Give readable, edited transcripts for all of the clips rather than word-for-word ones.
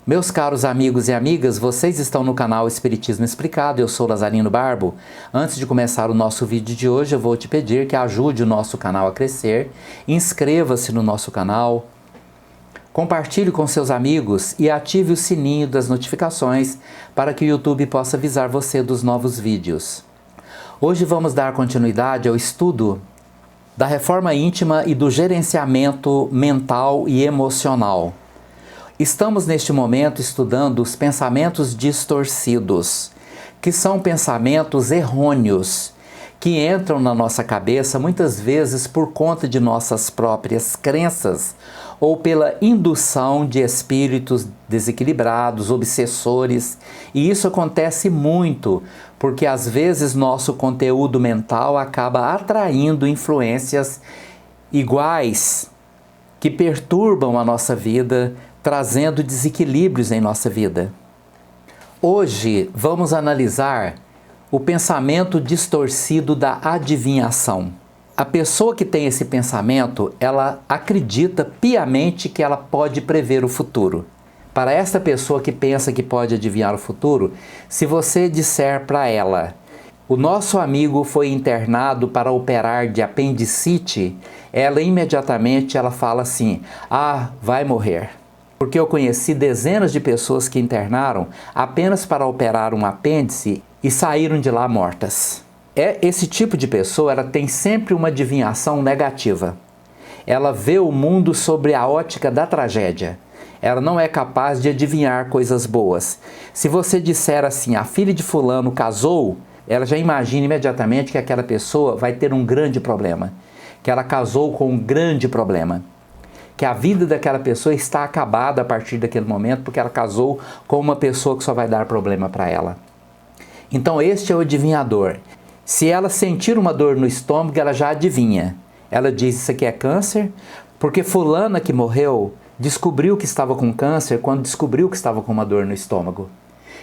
Meus caros amigos e amigas, vocês estão no canal Espiritismo Explicado, eu sou Lazarino Barbo. Antes de começar o nosso vídeo de hoje, eu vou te pedir que ajude o nosso canal a crescer, inscreva-se no nosso canal, compartilhe com seus amigos e ative o sininho das notificações para que o YouTube possa avisar você dos novos vídeos. Hoje vamos dar continuidade ao estudo da reforma íntima e do gerenciamento mental e emocional. Estamos neste momento estudando os pensamentos distorcidos, que são pensamentos errôneos, que entram na nossa cabeça muitas vezes por conta de nossas próprias crenças ou pela indução de espíritos desequilibrados, obsessores. E isso acontece muito porque às vezes nosso conteúdo mental acaba atraindo influências iguais que perturbam a nossa vida, trazendo desequilíbrios em nossa vida. Hoje vamos analisar o pensamento distorcido da adivinhação. A pessoa que tem esse pensamento, ela acredita piamente que ela pode prever o futuro. Para esta pessoa que pensa que pode adivinhar o futuro, se você disser para ela: o nosso amigo foi internado para operar de apendicite, ela imediatamente fala assim: ah, vai morrer. Porque eu conheci dezenas de pessoas que internaram apenas para operar um apêndice e saíram de lá mortas. Esse tipo de pessoa, ela tem sempre uma adivinhação negativa. Ela vê o mundo sobre a ótica da tragédia. Ela não é capaz de adivinhar coisas boas. Se você disser assim: a filha de fulano casou, ela já imagina imediatamente que aquela pessoa vai ter um grande problema. Que ela casou com um grande problema. Que a vida daquela pessoa está acabada a partir daquele momento, porque ela casou com uma pessoa que só vai dar problema para ela. Então este é o adivinhador. Se ela sentir uma dor no estômago, ela já adivinha. Ela diz: isso aqui é câncer, porque fulana que morreu descobriu que estava com câncer quando descobriu que estava com uma dor no estômago.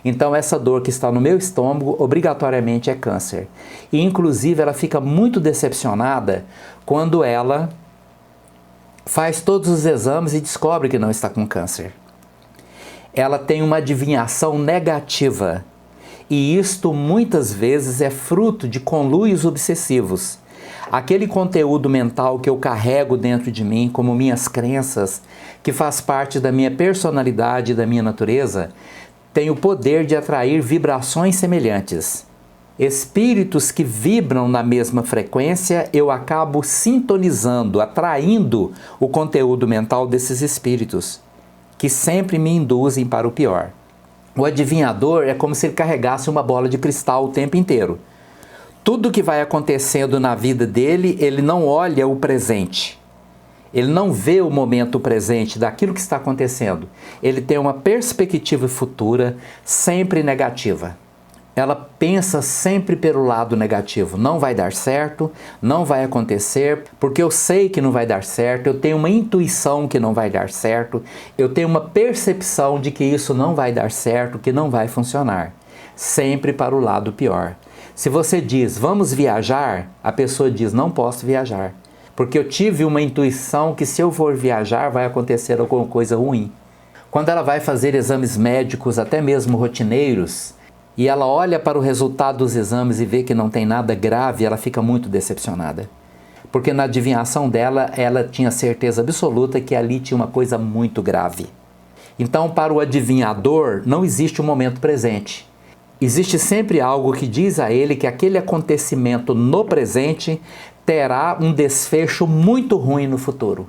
Então essa dor que está no meu estômago obrigatoriamente é câncer. E inclusive ela fica muito decepcionada quando ela faz todos os exames e descobre que não está com câncer. Ela tem uma adivinhação negativa. E isto muitas vezes é fruto de conluios obsessivos. Aquele conteúdo mental que eu carrego dentro de mim, como minhas crenças, que faz parte da minha personalidade e da minha natureza, tem o poder de atrair vibrações semelhantes. Espíritos que vibram na mesma frequência, eu acabo sintonizando, atraindo o conteúdo mental desses espíritos, que sempre me induzem para o pior. O adivinhador é como se ele carregasse uma bola de cristal o tempo inteiro. Tudo que vai acontecendo na vida dele, ele não olha o presente. Ele não vê o momento presente daquilo que está acontecendo. Ele tem uma perspectiva futura sempre negativa. Ela pensa sempre pelo lado negativo. Não vai dar certo, não vai acontecer, porque eu sei que não vai dar certo, eu tenho uma intuição que não vai dar certo, eu tenho uma percepção de que isso não vai dar certo, que não vai funcionar. Sempre para o lado pior. Se você diz: vamos viajar, a pessoa diz: não posso viajar, porque eu tive uma intuição que se eu for viajar vai acontecer alguma coisa ruim. Quando ela vai fazer exames médicos, até mesmo rotineiros, e ela olha para o resultado dos exames e vê que não tem nada grave, ela fica muito decepcionada. Porque na adivinhação dela, ela tinha certeza absoluta que ali tinha uma coisa muito grave. Então, para o adivinhador, não existe o momento presente. Existe sempre algo que diz a ele que aquele acontecimento no presente terá um desfecho muito ruim no futuro.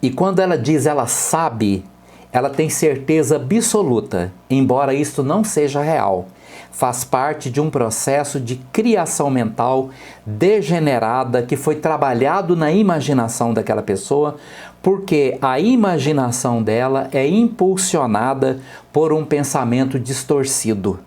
E quando ela diz ela sabe, ela tem certeza absoluta, embora isto não seja real. Faz parte de um processo de criação mental degenerada que foi trabalhado na imaginação daquela pessoa, porque a imaginação dela é impulsionada por um pensamento distorcido.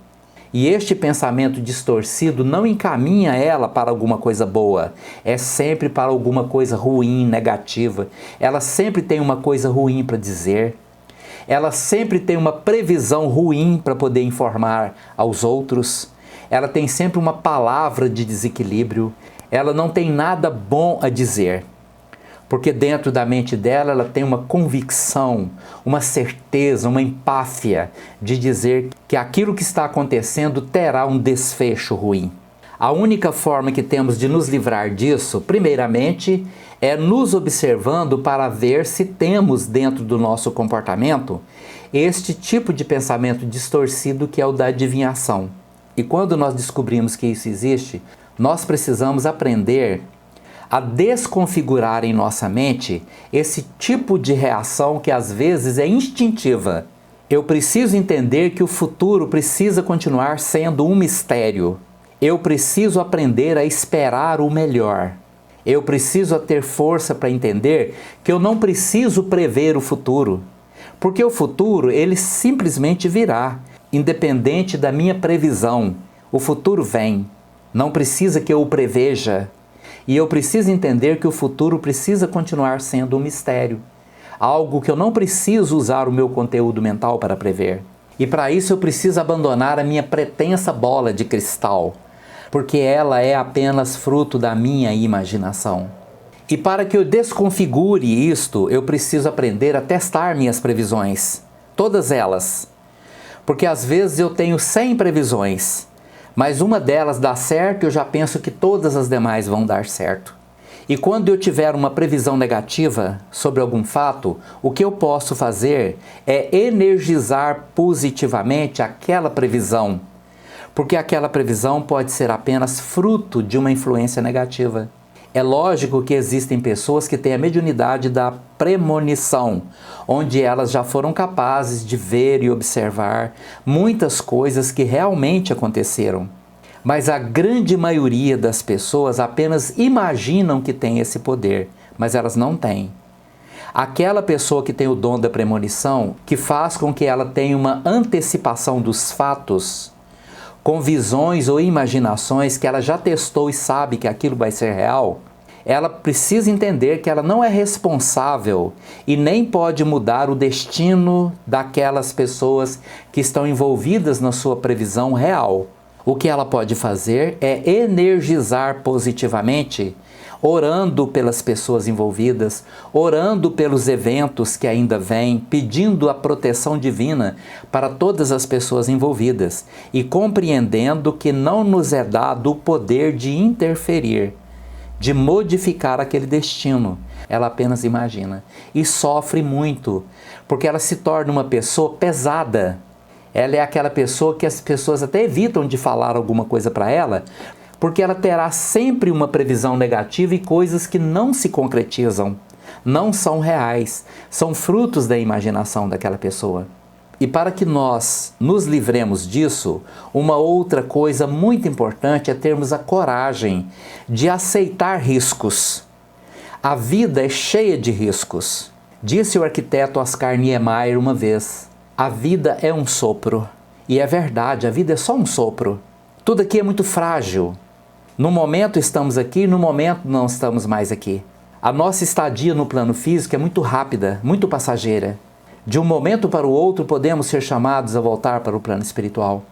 E este pensamento distorcido não encaminha ela para alguma coisa boa, é sempre para alguma coisa ruim, negativa. Ela sempre tem uma coisa ruim para dizer. Ela sempre tem uma previsão ruim para poder informar aos outros. Ela tem sempre uma palavra de desequilíbrio. Ela não tem nada bom a dizer. Porque dentro da mente dela, ela tem uma convicção, uma certeza, uma empáfia de dizer que aquilo que está acontecendo terá um desfecho ruim. A única forma que temos de nos livrar disso, primeiramente, é nos observando para ver se temos dentro do nosso comportamento este tipo de pensamento distorcido que é o da adivinhação. E quando nós descobrimos que isso existe, nós precisamos aprender a desconfigurar em nossa mente esse tipo de reação que às vezes é instintiva. Eu preciso entender que o futuro precisa continuar sendo um mistério. Eu preciso aprender a esperar o melhor. Eu preciso ter força para entender que eu não preciso prever o futuro, porque o futuro ele simplesmente virá, independente da minha previsão. O futuro vem, não precisa que eu o preveja. E eu preciso entender que o futuro precisa continuar sendo um mistério, algo que eu não preciso usar o meu conteúdo mental para prever. E para isso eu preciso abandonar a minha pretensa bola de cristal, porque ela é apenas fruto da minha imaginação. E para que eu desconfigure isto, eu preciso aprender a testar minhas previsões, todas elas. Porque às vezes eu tenho 100 previsões, mas uma delas dá certo e eu já penso que todas as demais vão dar certo. E quando eu tiver uma previsão negativa sobre algum fato, o que eu posso fazer é energizar positivamente aquela previsão, porque aquela previsão pode ser apenas fruto de uma influência negativa. É lógico que existem pessoas que têm a mediunidade da premonição, onde elas já foram capazes de ver e observar muitas coisas que realmente aconteceram. Mas a grande maioria das pessoas apenas imaginam que tem esse poder, mas elas não têm. Aquela pessoa que tem o dom da premonição, que faz com que ela tenha uma antecipação dos fatos, com visões ou imaginações que ela já testou e sabe que aquilo vai ser real, ela precisa entender que ela não é responsável e nem pode mudar o destino daquelas pessoas que estão envolvidas na sua previsão real. O que ela pode fazer é energizar positivamente, orando pelas pessoas envolvidas, orando pelos eventos que ainda vêm, pedindo a proteção divina para todas as pessoas envolvidas e compreendendo que não nos é dado o poder de interferir, de modificar aquele destino. Ela apenas imagina e sofre muito, porque ela se torna uma pessoa pesada. Ela é aquela pessoa que as pessoas até evitam de falar alguma coisa para ela, porque ela terá sempre uma previsão negativa e coisas que não se concretizam, não são reais, são frutos da imaginação daquela pessoa. E para que nós nos livremos disso, uma outra coisa muito importante é termos a coragem de aceitar riscos. A vida é cheia de riscos. Disse o arquiteto Oscar Niemeyer uma vez: a vida é um sopro. E é verdade, a vida é só um sopro. Tudo aqui é muito frágil. No momento estamos aqui, no momento não estamos mais aqui. A nossa estadia no plano físico é muito rápida, muito passageira. De um momento para o outro podemos ser chamados a voltar para o plano espiritual.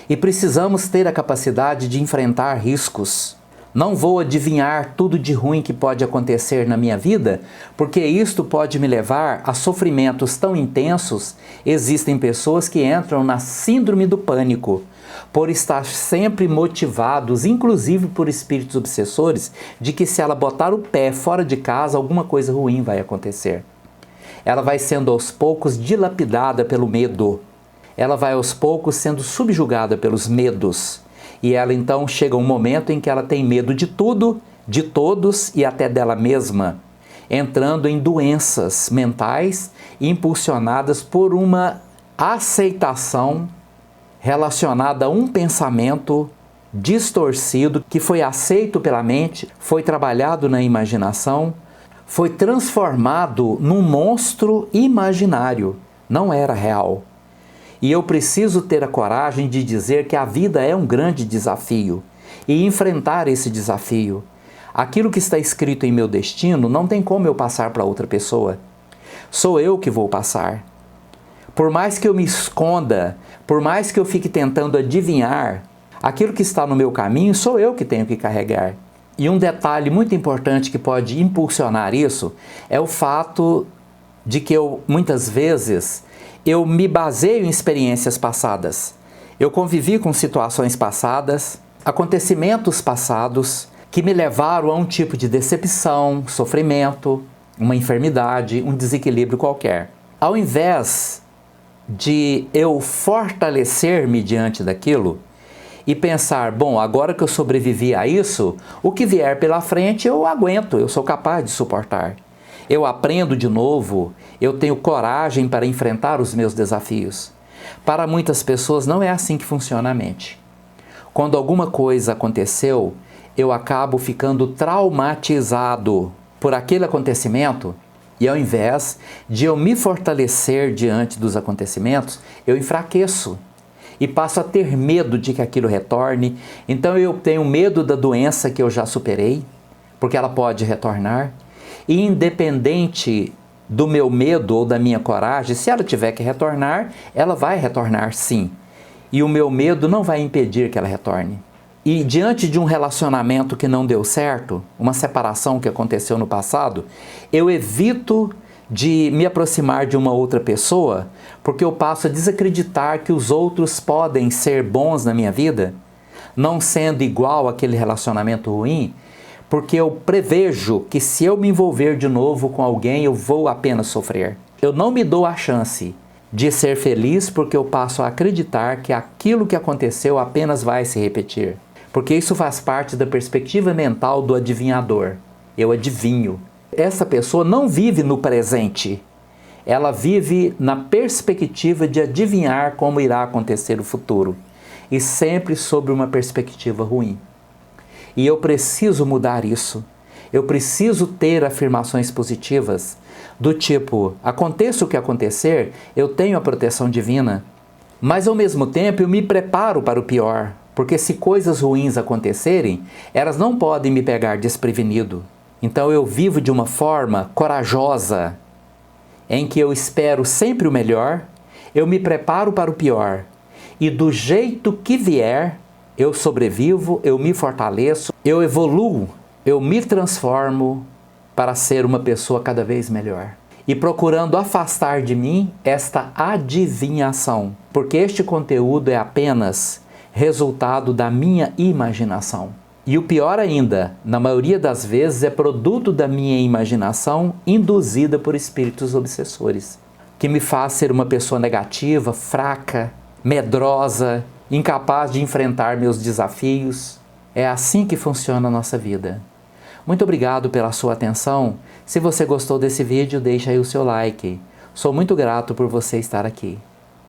E precisamos ter a capacidade de enfrentar riscos. Não vou adivinhar tudo de ruim que pode acontecer na minha vida, porque isto pode me levar a sofrimentos tão intensos. Existem pessoas que entram na síndrome do pânico, por estar sempre motivados, inclusive por espíritos obsessores, de que se ela botar o pé fora de casa, alguma coisa ruim vai acontecer. Ela vai sendo aos poucos dilapidada pelo medo. Ela vai aos poucos sendo subjugada pelos medos. E ela então chega um momento em que ela tem medo de tudo, de todos e até dela mesma, entrando em doenças mentais impulsionadas por uma aceitação relacionada a um pensamento distorcido que foi aceito pela mente, foi trabalhado na imaginação, foi transformado num monstro imaginário, não era real. E eu preciso ter a coragem de dizer que a vida é um grande desafio e enfrentar esse desafio. Aquilo que está escrito em meu destino não tem como eu passar para outra pessoa. Sou eu que vou passar. Por mais que eu me esconda, por mais que eu fique tentando adivinhar, aquilo que está no meu caminho sou eu que tenho que carregar. E um detalhe muito importante que pode impulsionar isso é o fato de que muitas vezes eu me baseio em experiências passadas. Eu convivi com situações passadas, acontecimentos passados que me levaram a um tipo de decepção, sofrimento, uma enfermidade, um desequilíbrio qualquer. Ao invés de eu fortalecer-me diante daquilo e pensar, bom, agora que eu sobrevivi a isso, o que vier pela frente eu aguento, eu sou capaz de suportar. Eu aprendo de novo, eu tenho coragem para enfrentar os meus desafios. Para muitas pessoas não é assim que funciona a mente. Quando alguma coisa aconteceu, eu acabo ficando traumatizado por aquele acontecimento e ao invés de eu me fortalecer diante dos acontecimentos, eu enfraqueço e passo a ter medo de que aquilo retorne. Então eu tenho medo da doença que eu já superei, porque ela pode retornar. E independente do meu medo ou da minha coragem, se ela tiver que retornar, ela vai retornar sim. E o meu medo não vai impedir que ela retorne. E diante de um relacionamento que não deu certo, uma separação que aconteceu no passado, eu evito de me aproximar de uma outra pessoa, porque eu passo a desacreditar que os outros podem ser bons na minha vida, não sendo igual àquele relacionamento ruim, porque eu prevejo que se eu me envolver de novo com alguém, eu vou apenas sofrer. Eu não me dou a chance de ser feliz porque eu passo a acreditar que aquilo que aconteceu apenas vai se repetir. Porque isso faz parte da perspectiva mental do adivinhador. Eu adivinho. Essa pessoa não vive no presente. Ela vive na perspectiva de adivinhar como irá acontecer o futuro. E sempre sobre uma perspectiva ruim. E eu preciso mudar isso. Eu preciso ter afirmações positivas do tipo, aconteça o que acontecer, eu tenho a proteção divina. Mas ao mesmo tempo eu me preparo para o pior. Porque se coisas ruins acontecerem, elas não podem me pegar desprevenido. Então eu vivo de uma forma corajosa, em que eu espero sempre o melhor, eu me preparo para o pior. E do jeito que vier, eu sobrevivo, eu me fortaleço, eu evoluo, eu me transformo para ser uma pessoa cada vez melhor. E procurando afastar de mim esta adivinhação, porque este conteúdo é apenas resultado da minha imaginação. E o pior ainda, na maioria das vezes é produto da minha imaginação induzida por espíritos obsessores, que me faz ser uma pessoa negativa, fraca, medrosa, incapaz de enfrentar meus desafios. É assim que funciona a nossa vida. Muito obrigado pela sua atenção. Se você gostou desse vídeo, deixa aí o seu like. Sou muito grato por você estar aqui.